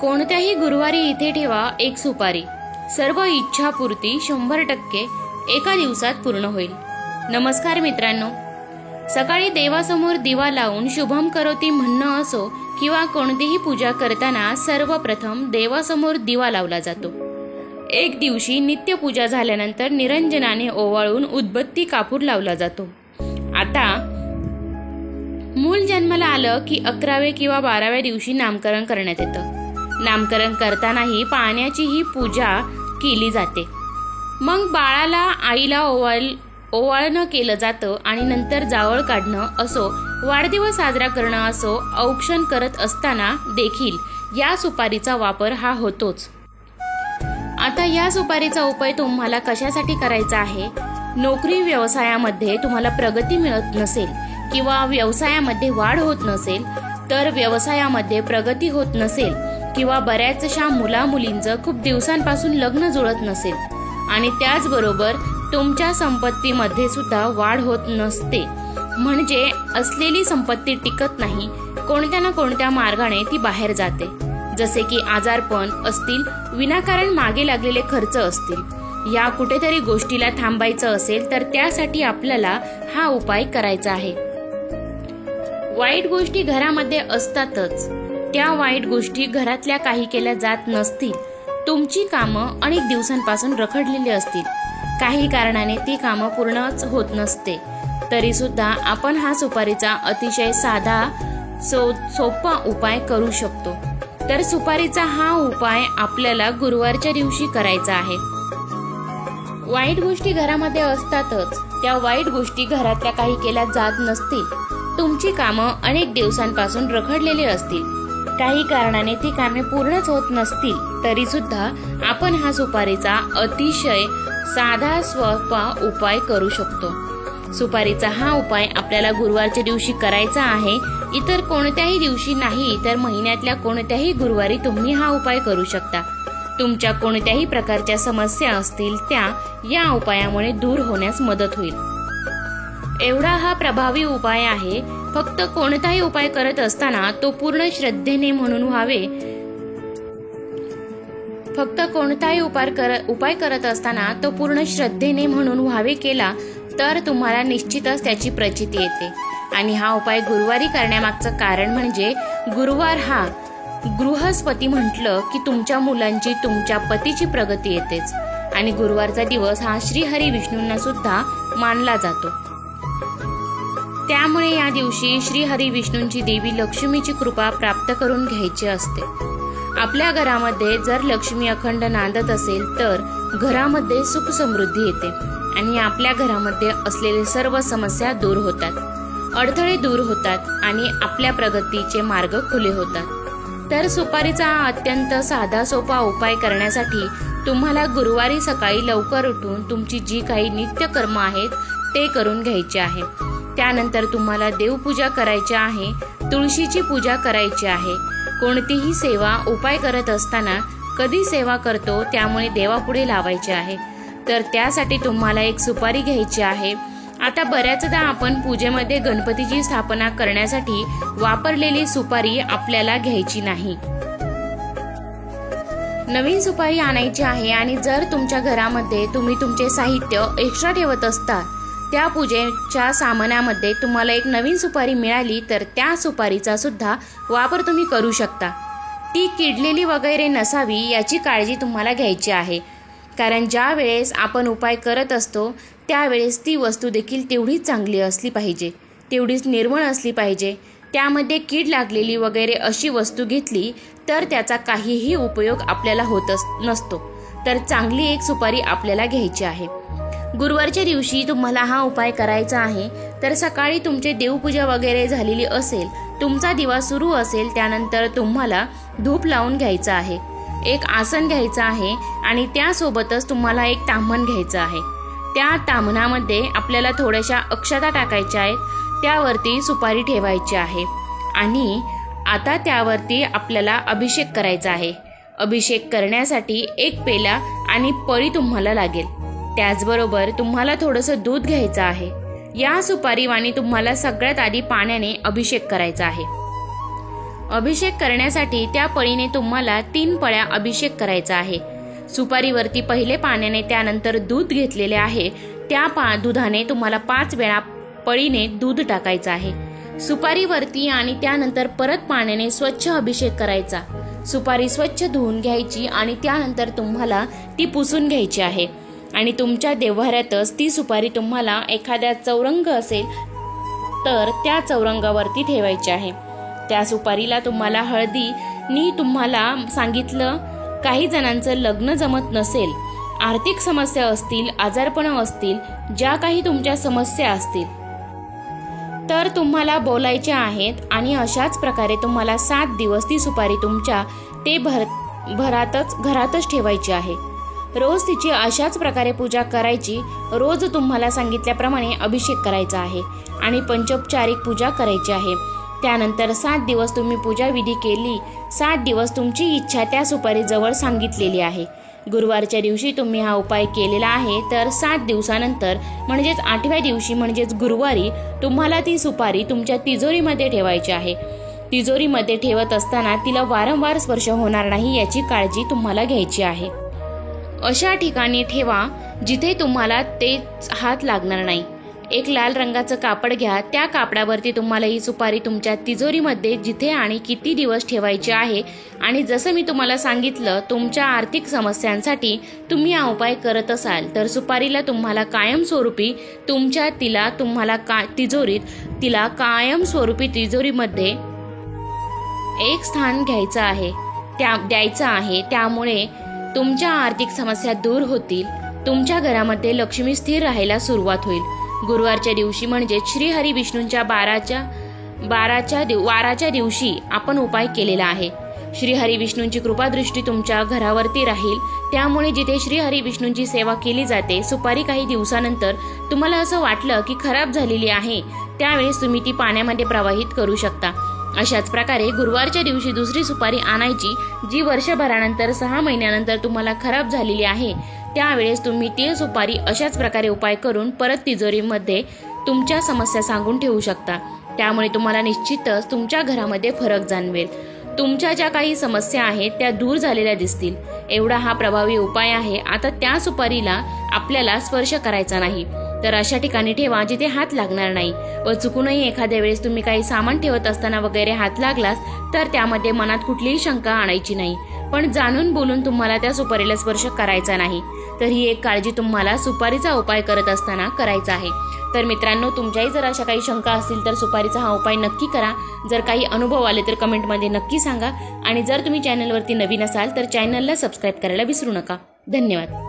कोणत्याही गुरुवारी इथे ठेवा एक सुपारी. सर्व इच्छापूर्ती 100% एका दिवसात पूर्ण होईल. नमस्कार मित्रांनो, सकाळी देवासमोर दिवा लावून शुभम करोती म्हणणं असो किंवा कोणतीही पूजा करताना सर्वप्रथम देवासमोर दिवा लावला जातो. एक दिवशी नित्यपूजा झाल्यानंतर निरंजनाने ओवाळून उदबत्ती कापूर लावला जातो. आता मूल जन्माला आलं की 11व्या किंवा 12व्या दिवशी नामकरण करण्यात येतं. नामकरण करतानाही पाण्याची ही पूजा केली जाते. मग बाळाला आईला ओवाळणं केलं जातं आणि नंतर जावळ काढणं असो, वाढदिवस साजरा करणं असो, औक्षण करत असताना देखील या सुपारीचा वापर हा होतोच. आता या सुपारीचा उपाय तुम्हाला कशासाठी करायचा आहे? नोकरी व्यवसायामध्ये तुम्हाला प्रगती मिळत नसेल किंवा व्यवसायामध्ये वाढ होत नसेल, तर व्यवसायामध्ये प्रगती होत नसेल किंवा बऱ्याचशा मुलामुलींचं खूप दिवसांपासून लग्न जुळत नसेल आणि त्याचबरोबर तुमच्या संपत्तीमध्ये सुद्धा वाढ होत नसते, म्हणजे असलेली संपत्ती टिकत नाही, कोणत्या ना कोणत्या मार्गाने ती बाहेर जाते. जसे की आजारपण असतील, विनाकारण मागे लागलेले खर्च असतील, या कुठेतरी गोष्टीला थांबायचं असेल तर त्यासाठी आपल्याला हा उपाय करायचा आहे. वाईट गोष्टी घरामध्ये असतातच, त्या वाईट गोष्टी घरातल्या काही केल्या जात नसतील, तुमची कामं अनेक दिवसांपासून रखडलेली असतील, काही कारणाने ती कामं पूर्णच होत नसते, तरी सुद्धा आपण हा सुपारीचा अतिशय साधा सोपा उपाय करू शकतो. तर सुपारीचा हा उपाय आपल्याला गुरुवारच्या दिवशी करायचा आहे. वाईट गोष्टी घरामध्ये असतातच, त्या वाईट गोष्टी घरातल्या काही केल्या जात नसतील, तुमची कामं अनेक दिवसांपासून रखडलेली असतील, काही कारणाने ती कामे पूर्णच होत नसतील, तरी सुद्धा आपण हा सुपारीचा अतिशय साधा सोपा उपाय करू शकतो. सुपारीचा हा उपाय आपल्याला गुरुवारच्या दिवशी करायचा आहे. इतर कोणत्याही दिवशी नाही, तर महिन्यातल्या कोणत्याही गुरुवारी तुम्ही हा उपाय करू शकता. तुमच्या कोणत्याही प्रकारच्या समस्या असतील त्या या उपायामुळे दूर होण्यास मदत होईल. एवढा हा प्रभावी उपाय आहे. फक्त कोणताही उपाय करत असताना तो पूर्ण श्रद्धेने म्हणून व्हावे. फक्त कोणताही उपाय करत असताना तो पूर्ण श्रद्धेने म्हणून व्हावे केला तर तुम्हाला निश्चितच त्याची प्रचिती येते. आणि हा उपाय गुरुवारी करण्यामागचं कारण म्हणजे गुरुवार हा गृहस्पती म्हटलं की तुमच्या मुलांची, तुमच्या पतीची प्रगती येतेच. आणि गुरुवारचा दिवस हा श्रीहरी विष्णूंना सुद्धा मानला जातो. त्यामुळे या दिवशी श्रीहरी विष्णूंची देवी लक्ष्मीची कृपा प्राप्त करून घ्यायची असते. आपल्या घरामध्ये जर लक्ष्मी अखंड नांदत असेल तर घरामध्ये सुख समृद्धी येते आणि आपल्या घरामध्ये असलेले सर्व समस्या दूर होतात, अडथळे दूर होतात आणि आपल्या प्रगतीचे मार्ग खुले होतात. तर सुपारीचा हा अत्यंत साधा सोपा उपाय करण्यासाठी तुम्हाला गुरुवारी सकाळी लवकर उठून तुमची जी काही नित्यकर्म आहेत ते करून घ्यायचे आहे. त्यानंतर तुम्हाला देवपूजा करायची आहे, तुळशीची पूजा करायची आहे. कोणतीही सेवा उपाय करत असताना कधी सेवा करतो त्यामुळे देवापुढे लावायचे आहे, तर त्यासाठी तुम्हाला एक सुपारी घ्यायची आहे. आता बऱ्याचदा आपण पूजेमध्ये गणपतीची स्थापना करण्यासाठी वापरलेली सुपारी आपल्याला घ्यायची नाही, नवीन सुपारी आणायची आहे. आणि जर तुमच्या घरामध्ये तुम्ही तुमचे साहित्य एक्स्ट्रा ठेवत असता, त्या पूजेच्या सामानामध्ये तुम्हाला एक नवीन सुपारी मिळाली तर त्या सुपारीचा सुद्धा वापर तुम्ही करू शकता. ती किडलेली वगैरे नसावी याची काळजी तुम्हाला घ्यायची आहे, कारण ज्या वेळेस आपण उपाय करत असतो त्यावेळेस ती वस्तू देखील तेवढीच चांगली असली पाहिजे, तेवढीच निर्मळ असली पाहिजे. त्यामध्ये कीड लागलेली वगैरे अशी वस्तू घेतली तर त्याचा काहीही उपयोग आपल्याला होत नसतो. तर चांगली एक सुपारी आपल्याला घ्यायची आहे. गुरुवारच्या दिवशी तुम्हाला हा उपाय करायचा आहे. तर सकाळी तुमचे देवपूजा वगैरे झालेली असेल, तुमचा दिवा सुरू असेल, त्यानंतर तुम्हाला धूप लावून घ्यायचा आहे, एक आसन घ्यायचं आहे आणि त्यासोबतच तुम्हाला एक ताम्हण घ्यायचं आहे. त्या ताम्हणामध्ये आपल्याला थोड्याशा अक्षता टाकायच्या आहेत, त्यावरती सुपारी ठेवायची आहे आणि आता त्यावरती आपल्याला अभिषेक करायचा आहे. अभिषेक करण्यासाठी एक पेला आणि पळी तुम्हाला लागेल. त्याचबरोबर तुम्हाला थोडंसं दूध घ्यायचं आहे. या सुपारीवाणी तुम्हाला सगळ्यात आधी पाण्याने अभिषेक करायचा आहे. अभिषेक करण्यासाठी त्या पळीने तुम्हाला 3 पळ्या अभिषेक करायचा आहे। सुपारीवरती पहिले पाण्याने त्यानंतर दूध घेतलेले आहे त्या दुधाने तुम्हाला 5 वेळा पळीने दूध टाकायचं आहे। सुपारीवरती आणि त्यानंतर परत पाण्याने स्वच्छ अभिषेक करायचा। सुपारी स्वच्छ धुवून घ्यायची आणि त्यानंतर तुम्हाला ती पुसून घ्यायची आहे आणि तुमच्या देव्हाऱ्यातच ती सुपारी तुम्हाला एखाद्या चौरंग असेल तर त्या चौरंगावरती ठेवायची आहे। त्या सुपारीला तुम्हाला हळदीनी तुम्हाला सांगितलं काही जणांचं लग्न जमत नसेल, आर्थिक समस्या असतील, आजारपण असतील, ज्या काही तुमच्या समस्या असतील तर तुम्हाला बोलायच्या आहेत आणि अशाच प्रकारे तुम्हाला 7 दिवस ती सुपारी तुमच्या घरातच ठेवायची आहे। रोज तिची अशाच प्रकारे पूजा करायची। रोज तुम्हाला सांगितल्याप्रमाणे अभिषेक करायचा आहे आणि पंचोपचारिक पूजा करायची आहे। त्यानंतर 7 दिवस तुम्ही पूजा विधी केली, 7 दिवस तुमची इच्छा त्या सुपारीजवळ सांगितलेली आहे। गुरुवारच्या दिवशी तुम्ही हा उपाय केलेला आहे तर 7 दिवसानंतर म्हणजेच 8व्या दिवशी म्हणजेच गुरुवारी तुम्हाला ती सुपारी तुमच्या तिजोरीमध्ये ठेवायची आहे। तिजोरीमध्ये ठेवत असताना तिला वारंवार स्पर्श होणार नाही याची काळजी तुम्हाला घ्यायची आहे। अशा ठिकाणी ठेवा जिथे तुम्हाला तेच हात लागणार नाही। एक लाल रंगाचं कापड घ्या, त्या कापडावरती तुम्हाला ही सुपारी तुमच्या तिजोरीमध्ये जिथे आणि किती दिवस ठेवायची आहे आणि जसं मी तुम्हाला सांगितलं तुमच्या आर्थिक समस्यांसाठी तुम्ही हा उपाय करत असाल तर सुपारीला तुम्हाला कायमस्वरूपी तिला कायमस्वरूपी तिजोरीमध्ये एक स्थान द्यायचं आहे। त्यामुळे तुमच्या आर्थिक समस्या दूर होतील, तुमच्या घरामध्ये लक्ष्मी स्थिर राहायला सुरुवात होईल। गुरुवारच्या दिवशी म्हणजे श्री हरी विष्णूंच्या वाराच्या दिवशी आपण उपाय केलेला आहे। श्री हरी विष्णूंची कृपादृष्टी तुमच्या घरावरती राहील, त्यामुळे जिथे श्री हरी विष्णूंची सेवा केली जाते सुपारी काही दिवसानंतर तुम्हाला असं वाटलं की खराब झालेली आहे त्यावेळेस तुम्ही ती पाण्यामध्ये प्रवाहित करू शकता। अशाच प्रकारे गुरुवारच्या दिवशी दुसरी सुपारी आणायची जी वर्षभरानंतर 6 महिन्यानंतर तुम्हाला खराब झालेली आहे। त्यावेळेस तुम्ही ती सुपारी अशाच प्रकारे उपाय करून परत तिजोरीमध्ये तुमच्या समस्या सांगून ठेवू शकता। त्यामुळे तुम्हाला निश्चितच तुमच्या घरामध्ये फरक जाणवेल, तुमच्या ज्या काही समस्या आहेत त्या दूर झालेल्या दिसतील। एवढा हा प्रभावी उपाय आहे। आता त्या सुपारीला आपल्याला स्पर्श करायचा नाही तर अशा ठिकाणी ठेवा जिथे हात लागणार नाही व चुकूनही एखाद्या वेळेस तुम्ही काही सामान ठेवत असताना वगैरे हात लागलास तर त्यामध्ये मनात कुठलीही शंका आणायची नाही, पण जाणून बोलून तुम्हाला त्या सुपारीला स्पर्श करायचा नाही। तर ही एक काळजी तुम्हाला सुपारीचा उपाय करत असताना करायचा आहे। तर मित्रांनो, तुमच्याही जर अशा काही शंका असतील तर सुपारीचा हा उपाय नक्की करा। जर काही अनुभव आले तर कमेंटमध्ये नक्की सांगा आणि जर तुम्ही चॅनलवरती नवीन असाल तर चॅनलला सबस्क्राईब करायला विसरू नका। धन्यवाद।